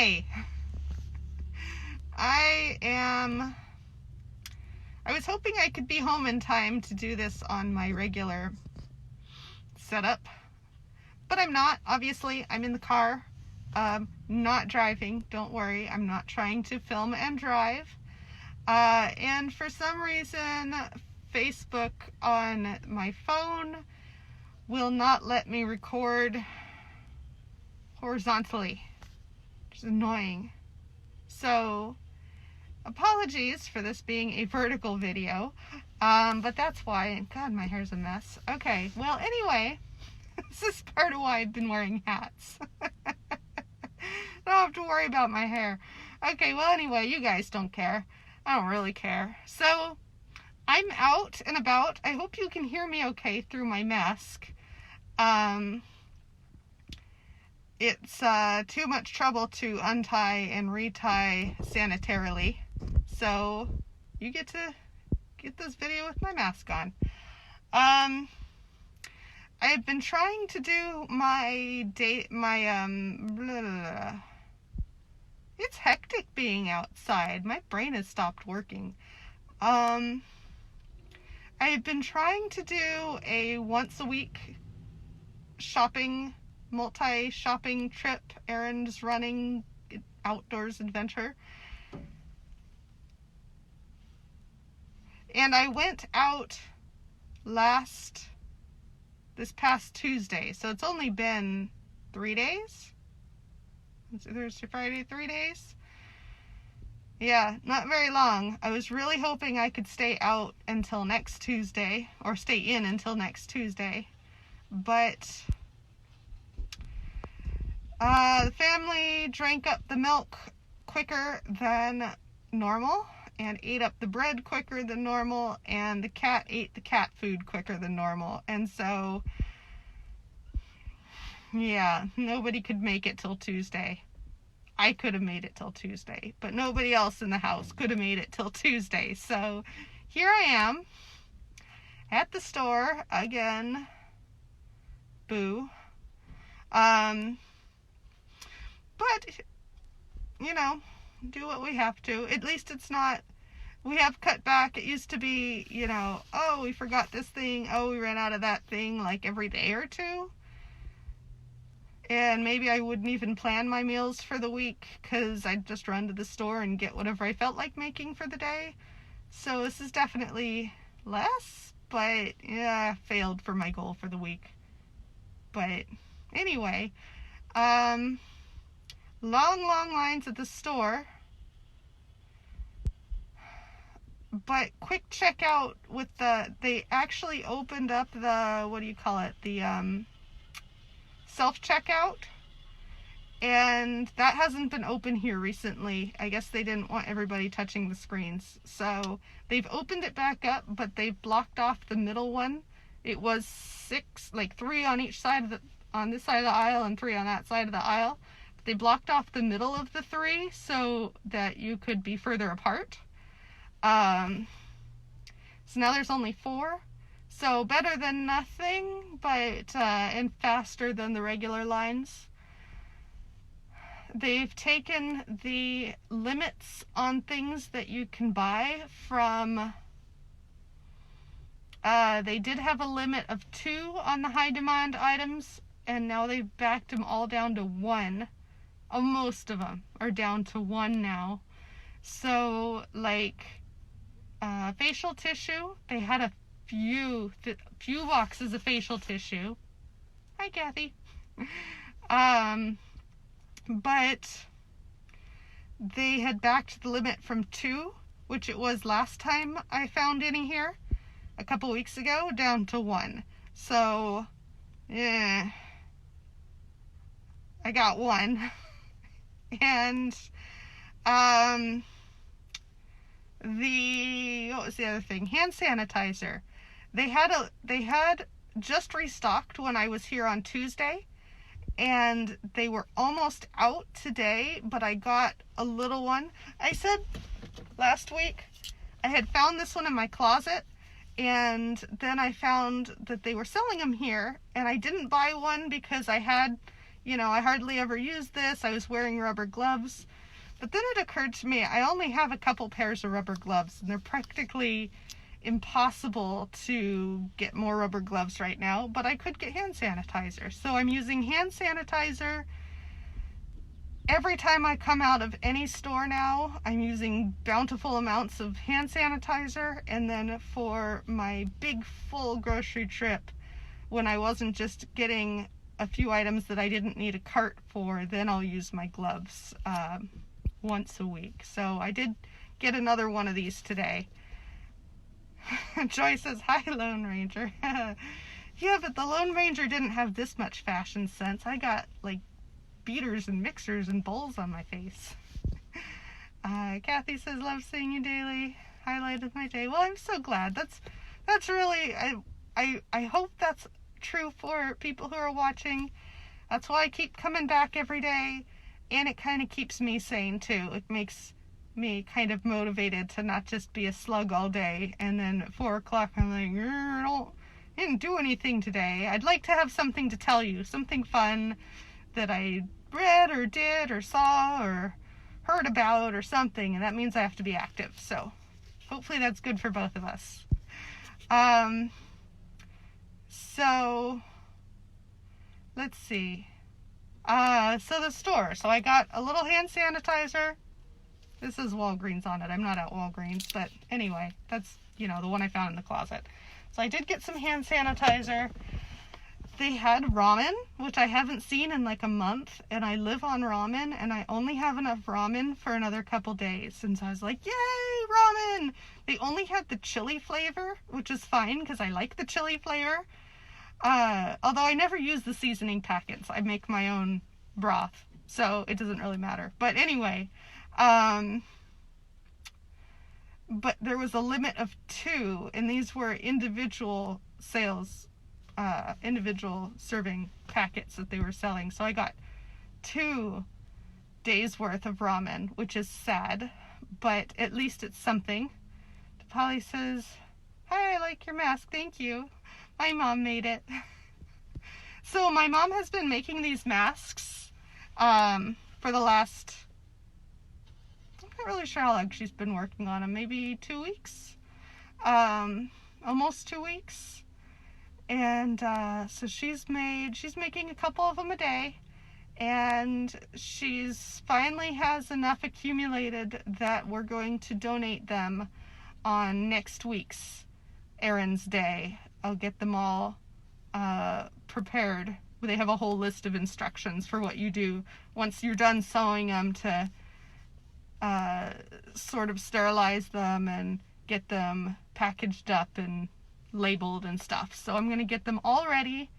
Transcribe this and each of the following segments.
Hi! I was hoping I could be home in time to do this on my regular setup, but I'm not. Obviously, I'm in the car, not driving. Don't worry, I'm not trying to film and drive. And for some reason, Facebook on my phone will not let me record horizontally, which is annoying. So, apologies for this being a vertical video, but that's why. God, my hair's a mess. Okay, well, anyway, this is part of why I've been wearing hats. I don't have to worry about my hair. Okay, well, anyway, you guys don't care. I don't really care. So, I'm out and about. I hope you can hear me okay through my mask. It's too much trouble to untie and retie sanitarily. So, you get to get this video with my mask on. I've been trying to do it's hectic being outside. My brain has stopped working. I've been trying to do a once a week multi-shopping trip, errands, running, outdoors adventure. And I went out this past Tuesday, so it's only been 3 days? Thursday, Friday, 3 days? Yeah, not very long. I was really hoping I could stay out until next Tuesday, or stay in until next Tuesday, but the family drank up the milk quicker than normal and ate up the bread quicker than normal, and the cat ate the cat food quicker than normal. And so, yeah, nobody could make it till Tuesday. I could have made it till Tuesday, but nobody else in the house could have made it till Tuesday. So here I am at the store again. Boo. But, you know, do what we have to. At least it's not, we have cut back. It used to be, you know, oh, we forgot this thing. Oh, we ran out of that thing like every day or two. And maybe I wouldn't even plan my meals for the week because I'd just run to the store and get whatever I felt like making for the day. So this is definitely less, but yeah, failed for my goal for the week. But anyway, long lines at the store, but quick checkout with they actually opened up the, the self-checkout, and that hasn't been open here recently. I guess they didn't want everybody touching the screens, so they've opened it back up, but they've blocked off the middle one. It was 3 on each side on this side of the aisle and 3 on that side of the aisle. They blocked off the middle of the 3 so that you could be further apart. So now there's only 4. So better than nothing, but and faster than the regular lines. They've taken the limits on things that you can buy from, they did have a limit of 2 on the high demand items, and now they've backed them all down to 1. Most of them are down to 1 now. So, like, facial tissue, they had a few boxes of facial tissue. Hi, Kathy. But they had backed the limit from 2, which it was last time I found any here, a couple weeks ago, down to 1. So, yeah, I got 1. And, what was the other thing? Hand sanitizer. They had just restocked when I was here on Tuesday, and they were almost out today, but I got a little one. I said last week I had found this one in my closet, and then I found that they were selling them here, and I didn't buy one because I had, you know, I hardly ever use this. I was wearing rubber gloves. But then it occurred to me, I only have a couple pairs of rubber gloves, and they're practically impossible to get more rubber gloves right now, but I could get hand sanitizer. So I'm using hand sanitizer every time I come out of any store now. I'm using bountiful amounts of hand sanitizer, and then for my big full grocery trip, when I wasn't just getting a few items that I didn't need a cart for, then I'll use my gloves once a week. So I did get another one of these today. Joy says, hi, Lone Ranger. Yeah, but the Lone Ranger didn't have this much fashion sense. I got like beaters and mixers and bowls on my face. Kathy says, love seeing you daily. Highlight of my day. Well, I'm so glad. That's really, I hope that's true for people who are watching. That's why I keep coming back every day, and it kind of keeps me sane too. It makes me kind of motivated to not just be a slug all day, and then at 4 o'clock I'm like, I didn't do anything today. I'd like to have something to tell you, something fun that I read or did or saw or heard about or something, and that means I have to be active. So hopefully that's good for both of us. So let's see. So the store. So I got a little hand sanitizer. This is Walgreens on it. I'm not at Walgreens, but anyway, that's, you know, the one I found in the closet. So I did get some hand sanitizer. They had ramen, which I haven't seen in like a month, and I live on ramen, and I only have enough ramen for another couple days. And so I was like, yay, ramen! They only had the chili flavor, which is fine because I like the chili flavor. Although I never use the seasoning packets. I make my own broth, so it doesn't really matter. But anyway, but there was a limit of 2, and these were individual sales, individual serving packets that they were selling. So I got 2 days worth of ramen, which is sad, but at least it's something. Polly says, hi, I like your mask, thank you. My mom made it. So my mom has been making these masks for the last, I'm not really sure how long she's been working on them, maybe 2 weeks, almost 2 weeks. And so she's making a couple of them a day, and she's finally has enough accumulated that we're going to donate them on next week's Erin's Day. I'll get them all prepared. They have a whole list of instructions for what you do once you're done sewing them to sort of sterilize them and get them packaged up and labeled and stuff. So I'm going to get them all ready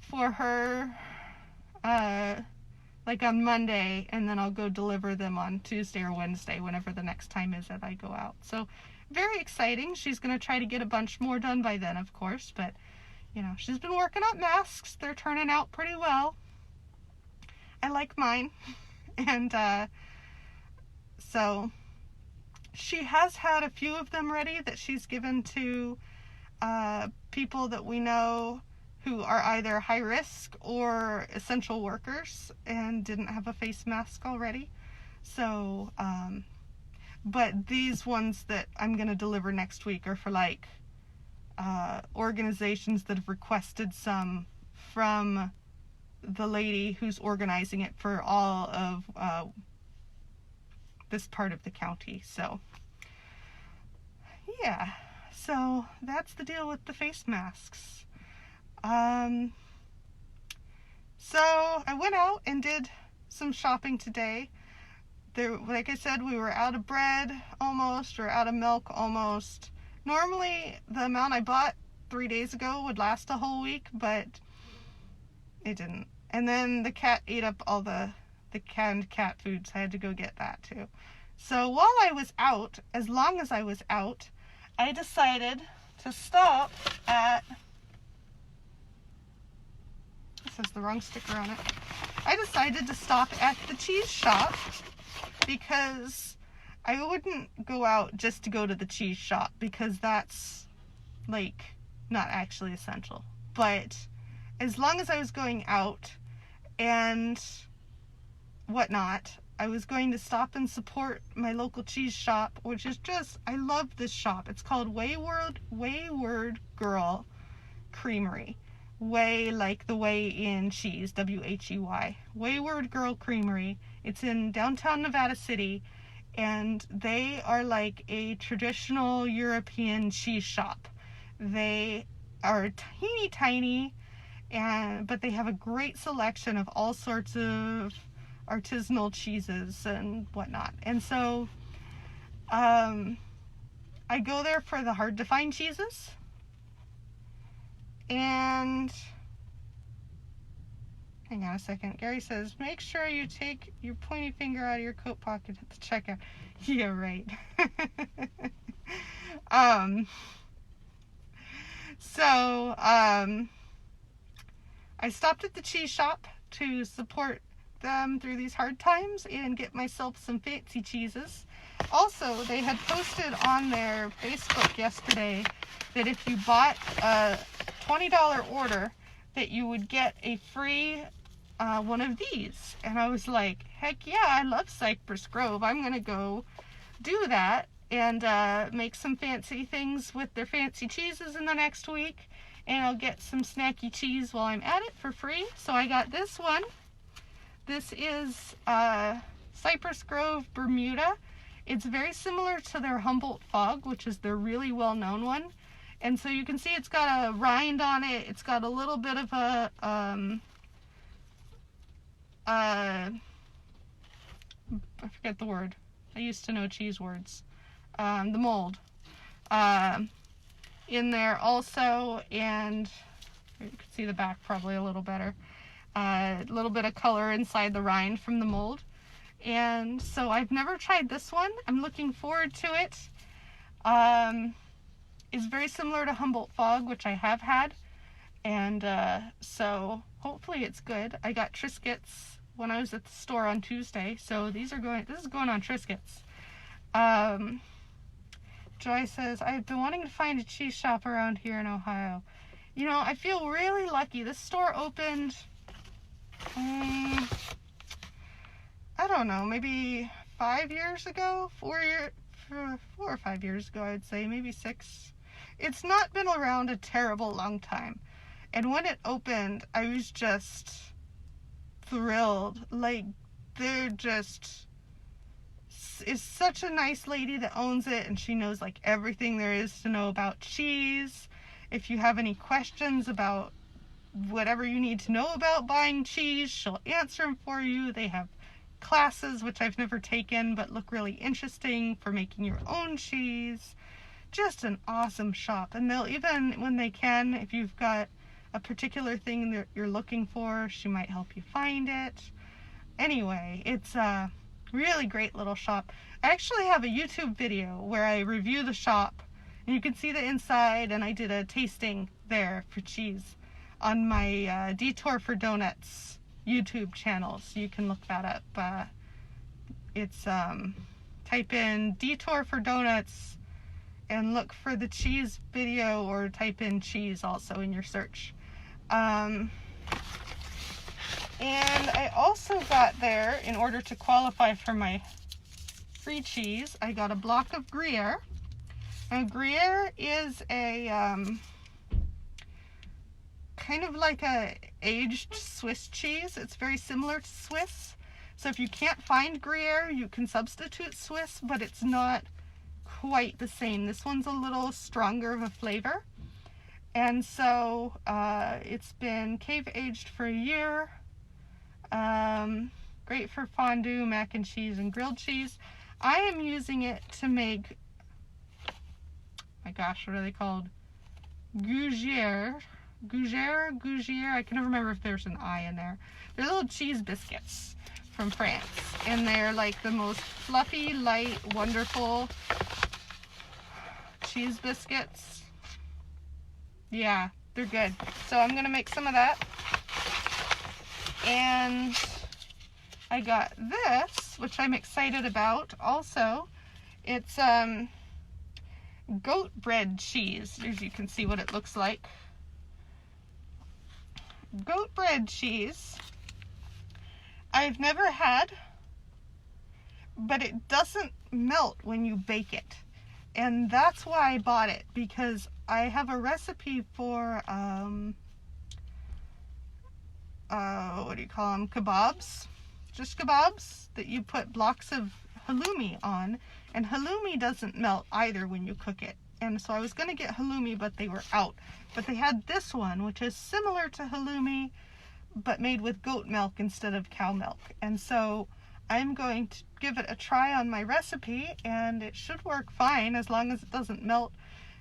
for her like on Monday, and then I'll go deliver them on Tuesday or Wednesday, whenever the next time is that I go out. So very exciting. She's going to try to get a bunch more done by then, of course, but you know, she's been working on masks. They're turning out pretty well. I like mine. And so she has had a few of them ready that she's given to people that we know who are either high risk or essential workers and didn't have a face mask already. So, but these ones that I'm going to deliver next week are for like organizations that have requested some from the lady who's organizing it for all of this part of the county. So yeah, so that's the deal with the face masks. So I went out and did some shopping today. There, like I said, we were out of bread almost, or out of milk almost. Normally, the amount I bought 3 days ago would last a whole week, but it didn't. And then the cat ate up all the canned cat food, so I had to go get that too. So while I was out, as long as I was out, I decided to stop at, this has the wrong sticker on it. I decided to stop at the cheese shop because I wouldn't go out just to go to the cheese shop, because that's like not actually essential. But as long as I was going out, and whatnot, I was going to stop and support my local cheese shop, which is just, I love this shop. It's called Wayward Girl Creamery. Way like the way in cheese, W-H-E-Y. Wayward Girl Creamery. It's in downtown Nevada City, and they are like a traditional European cheese shop. They are teeny tiny, but they have a great selection of all sorts of artisanal cheeses and whatnot. And so I go there for the hard to find cheeses. And hang on a second. Gary says, make sure you take your pointy finger out of your coat pocket at the checkout. Yeah, right. I stopped at the cheese shop to support them through these hard times and get myself some fancy cheeses. Also, they had posted on their Facebook yesterday that if you bought a $20 order, that you would get a free one of these. And I was like, heck yeah, I love Cypress Grove. I'm going to go do that and make some fancy things with their fancy cheeses in the next week. And I'll get some snacky cheese while I'm at it for free. So I got this one. This is Cypress Grove Bermuda. It's very similar to their Humboldt Fog, which is their really well-known one. And so you can see it's got a rind on it. It's got a little bit of a, I forget the word. I used to know cheese words. The mold in there also, and you can see the back probably a little better. A little bit of color inside the rind from the mold. And so I've never tried this one. I'm looking forward to it. It's very similar to Humboldt Fog, which I have had. And so hopefully it's good. I got Triscuits when I was at the store on Tuesday. So this is going on Triscuits. Joy says, I've been wanting to find a cheese shop around here in Ohio. You know, I feel really lucky. This store opened, I don't know, maybe 5 years ago, 4 or 5 years ago, I'd say, maybe 6. It's not been around a terrible long time. And when it opened, I was just thrilled. Like, is such a nice lady that owns it, and she knows like everything there is to know about cheese. If you have any questions about whatever you need to know about buying cheese, she'll answer them for you. They have classes, which I've never taken, but look really interesting for making your own cheese. Just an awesome shop. And they'll even, when they can, if you've got a particular thing that you're looking for, she might help you find it. Anyway, it's a really great little shop. I actually have a YouTube video where I review the shop, and you can see the inside, and I did a tasting there for cheese on my Detour for Donuts YouTube channel, so you can look that up. It's type in Detour for Donuts and look for the cheese video, or type in cheese also in your search. And I also got there, in order to qualify for my free cheese, I got a block of Gruyere. And Gruyere is a kind of like a aged Swiss cheese. It's very similar to Swiss. So if you can't find Gruyere, you can substitute Swiss, but it's not quite the same. This one's a little stronger of a flavor. And so it's been cave aged for a year. Great for fondue, mac and cheese, and grilled cheese. I am using it to make, my gosh, what are they called? Gougere. I can never remember if there's an I in there. They're little cheese biscuits from France, and they're like the most fluffy, light, wonderful cheese biscuits. Yeah, they're good. So I'm gonna make some of that. And I got this, which I'm excited about also. It's goat bread cheese. As you can see what it looks like. Goat bread cheese. I've never had, but it doesn't melt when you bake it. And that's why I bought it, because I have a recipe for, what do you call them? Kebabs. Just kebabs that you put blocks of halloumi on. And halloumi doesn't melt either when you cook it. And so I was going to get halloumi, but they were out. But they had this one, which is similar to halloumi, but made with goat milk instead of cow milk. And so I'm going to give it a try on my recipe, and it should work fine as long as it doesn't melt.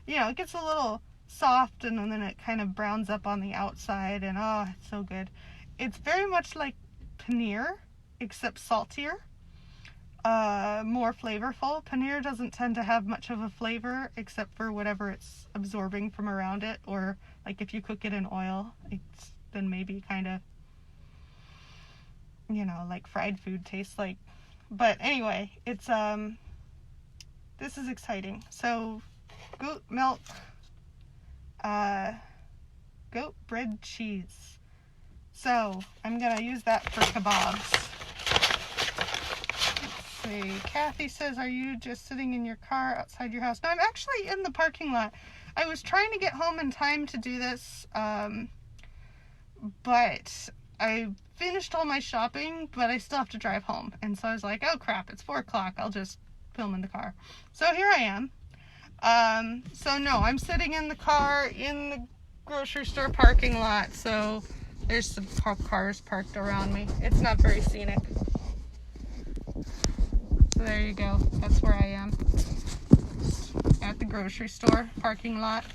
You know, it gets a little soft, and then it kind of browns up on the outside, and oh, it's so good. It's very much like paneer, except saltier. More flavorful. Paneer doesn't tend to have much of a flavor except for whatever it's absorbing from around it, or like if you cook it in oil, it's then maybe kind of, you know, like fried food tastes like. But anyway, it's this is exciting. So goat milk, goat bread cheese. So I'm gonna use that for kebabs. See, Kathy says, are you just sitting in your car outside your house? No, I'm actually in the parking lot. I was trying to get home in time to do this, but I finished all my shopping, but I still have to drive home. And so I was like, oh crap, it's 4 o'clock. I'll just film in the car. So here I am. So no, I'm sitting in the car in the grocery store parking lot. So there's some cars parked around me. It's not very scenic. So there you go. That's where I am. At the grocery store parking lot.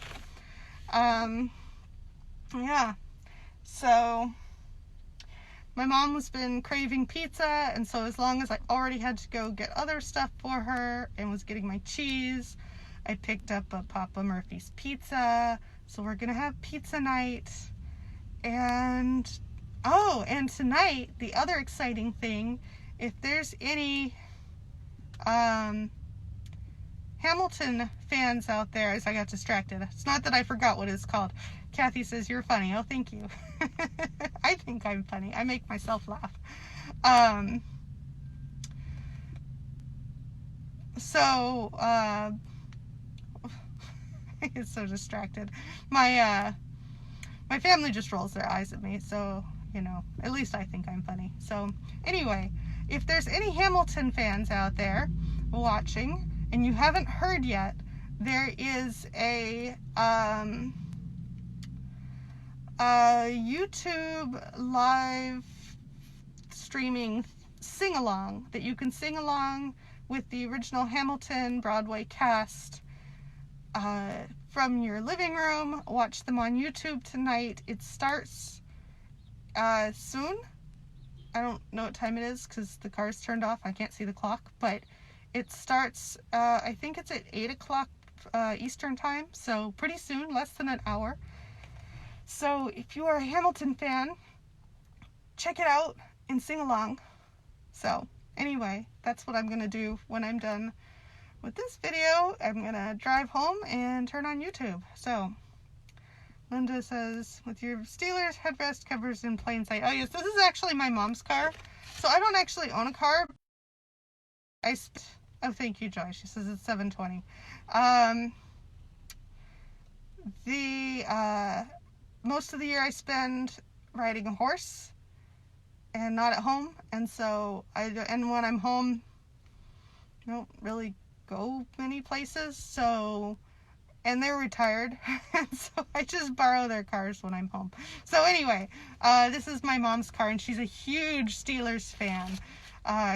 Yeah. So my mom has been craving pizza, and so as long as I already had to go get other stuff for her and was getting my cheese, I picked up a Papa Murphy's pizza. So we're gonna have pizza night. And oh, and tonight, the other exciting thing, if there's any Hamilton fans out there, as I got distracted. It's not that I forgot what it's called. Kathy says, you're funny. Oh, thank you. I think I'm funny. I make myself laugh. So, I get so distracted. My family just rolls their eyes at me, so, you know, at least I think I'm funny. So, anyway, if there's any Hamilton fans out there watching, and you haven't heard yet, there is a YouTube live streaming sing-along that you can sing along with the original Hamilton Broadway cast from your living room. Watch them on YouTube tonight. It starts soon. I don't know what time it is because the car's turned off. I can't see the clock, but it starts, I think it's at 8 o'clock Eastern time, so pretty soon, less than an hour. So if you are a Hamilton fan, check it out and sing along. So anyway, that's what I'm going to do when I'm done with this video. I'm going to drive home and turn on YouTube. So Linda says, with your Steelers headrest covers in plain sight. Oh yes, this is actually my mom's car. So I don't actually own a car. Oh, thank you, Joy. She says it's 7:20. Most of the year I spend riding a horse and not at home, and so and when I'm home, I don't really go many places. So, and they're retired, and so I just borrow their cars when I'm home. So anyway, this is my mom's car, and she's a huge Steelers fan.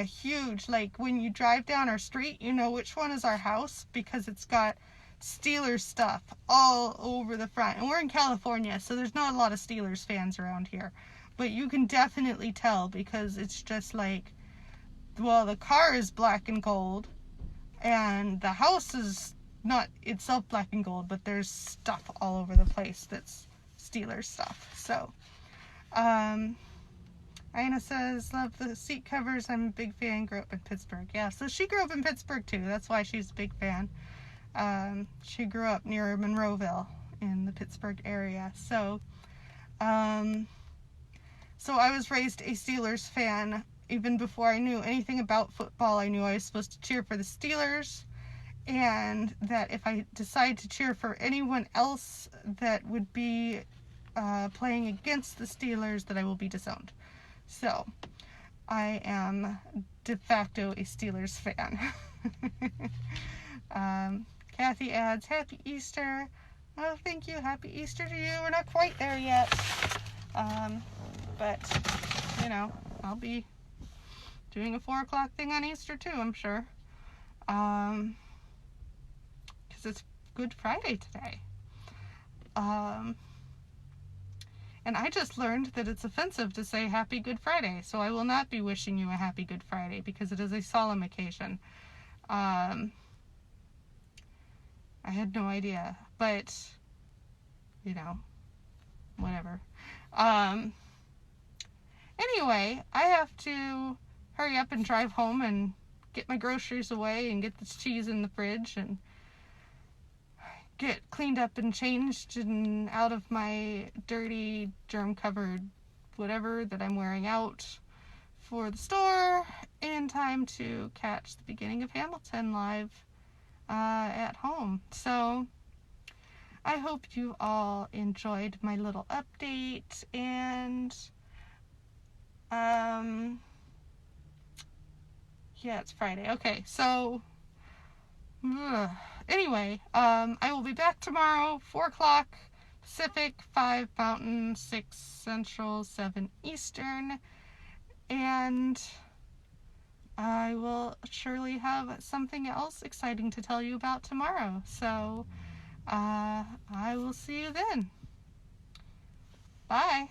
Huge, like when you drive down our street, you know which one is our house because it's got Steelers stuff all over the front. And we're in California, so there's not a lot of Steelers fans around here, but you can definitely tell because it's just like, well, the car is black and gold and the house is not itself black and gold, but there's stuff all over the place that's Steelers stuff. So Aina says, love the seat covers. I'm a big fan. Grew up in Pittsburgh. Yeah, so she grew up in Pittsburgh too. That's why she's a big fan. She grew up near Monroeville in the Pittsburgh area. So I was raised a Steelers fan even before I knew anything about football, I knew I was supposed to cheer for the Steelers, and that if I decide to cheer for anyone else that would be playing against the Steelers, that I will be disowned. So, I am de facto a Steelers fan. Kathy adds, Happy Easter. Oh, thank you. Happy Easter to you. We're not quite there yet. But, you know, I'll be doing a 4 o'clock thing on Easter too, I'm sure. Because it's Good Friday today. And I just learned that it's offensive to say Happy Good Friday, so I will not be wishing you a Happy Good Friday because it is a solemn occasion. I had no idea, but, you know, whatever. Anyway, I have to hurry up and drive home and get my groceries away and get this cheese in the fridge and get cleaned up and changed and out of my dirty, germ-covered whatever that I'm wearing out for the store in time to catch the beginning of Hamilton live at home. So I hope you all enjoyed my little update, and yeah, it's Friday. Okay, so anyway, I will be back tomorrow, 4 o'clock Pacific, 5 Mountain, 6 Central, 7 Eastern, and I will surely have something else exciting to tell you about tomorrow. So I will see you then. Bye.